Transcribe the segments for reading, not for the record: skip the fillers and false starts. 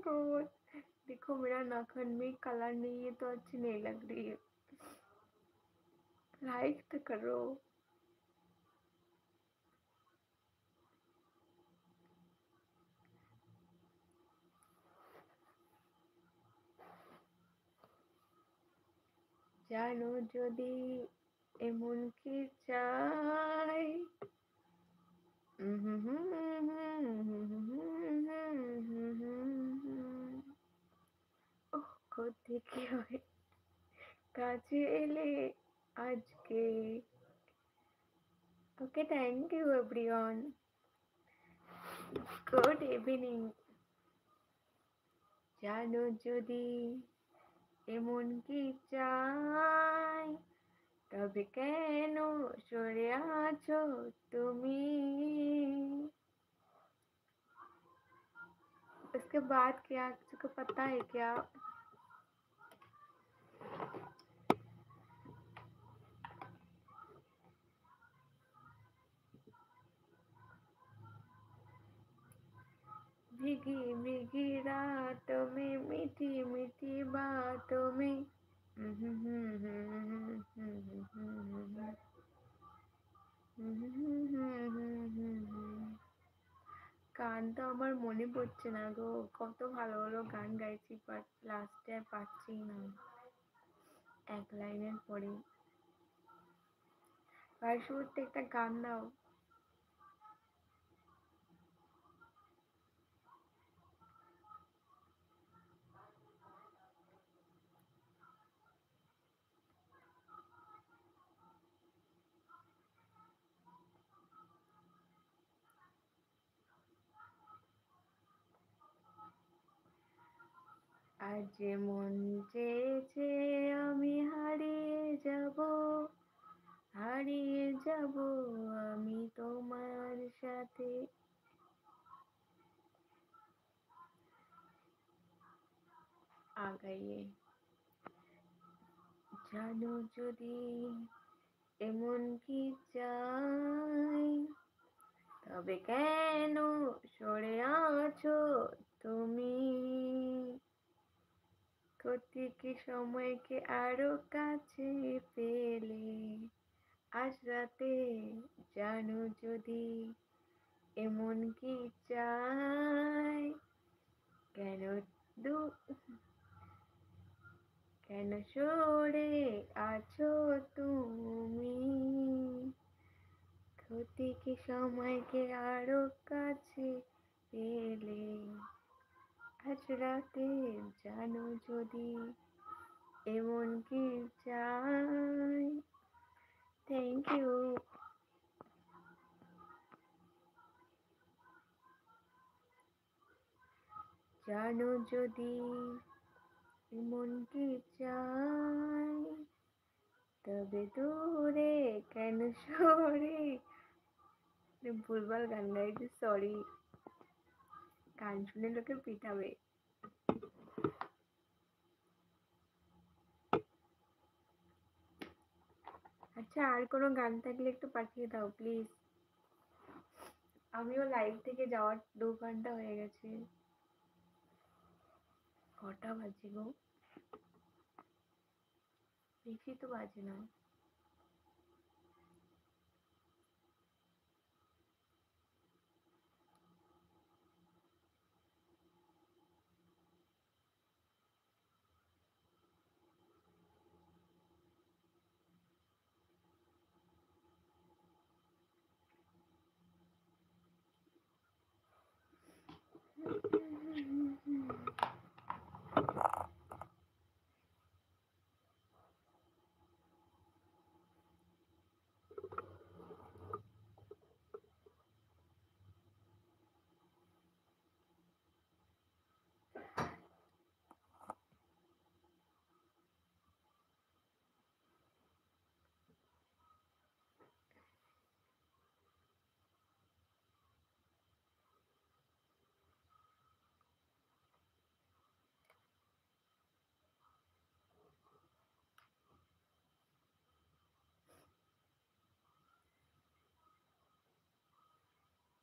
God, देखो मेरा नाखून में कलर नहीं है तो अच्छी नहीं लग रही है। लाइक तो करो। জানো যদি এমন কি চাই, ওহ কোত্থেকে হয় কাছে এলে আজকে। Okay, thank you everyone, good evening. জানো যদি এমন কি চাই, তবে কেন সরে আছো তুমি। उसके बाद क्या, किसी को पता है क्या? भीगी भीगी रातों में, मीठी मीठी बातों में। গান তো আমার মনে পড়ছে না গো, কত ভালো ভালো গান গাইছি, বাট লাস্টে আর পাচ্ছি না এক লাইনের পরে। আর শুরুতে একটা গান দাও। আজ মন চেয়েছে আমি হারিয়ে যাব, হারিয়ে যাব আমি তোমার সাথে। আগাইয়ে জানো যদি এমন কি চাই, তবে কেন সরে আছো তুমি। প্রতিটি সময়কে আরো কাছে পেলে আজ রাতে, জানো যদি এমন কি চাই, কেন দু কেন সরে আছো তুমি। প্রতিটি সময়কে আরো কাছে পেলে আজ রাতে, জানো যদি এমন কি চাই। Thank you. জানো যদি এমন কি চাই, তবে দূরে কেন সরে। ভুলভাল গান গাইছি, সরি। গান শুনে লোকে পিটাবে। আচ্ছা, আর কোনো গান থাকলে একটু পাঠিয়ে দাও প্লিজ। আমিও লাইভ থেকে যাওয়ার 2 ঘন্টা হয়ে গেছে। কটা বাজে গো? বেশি তো বাজে না।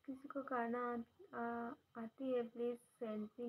किसी को गाना आती है प्लीज सेंड मी।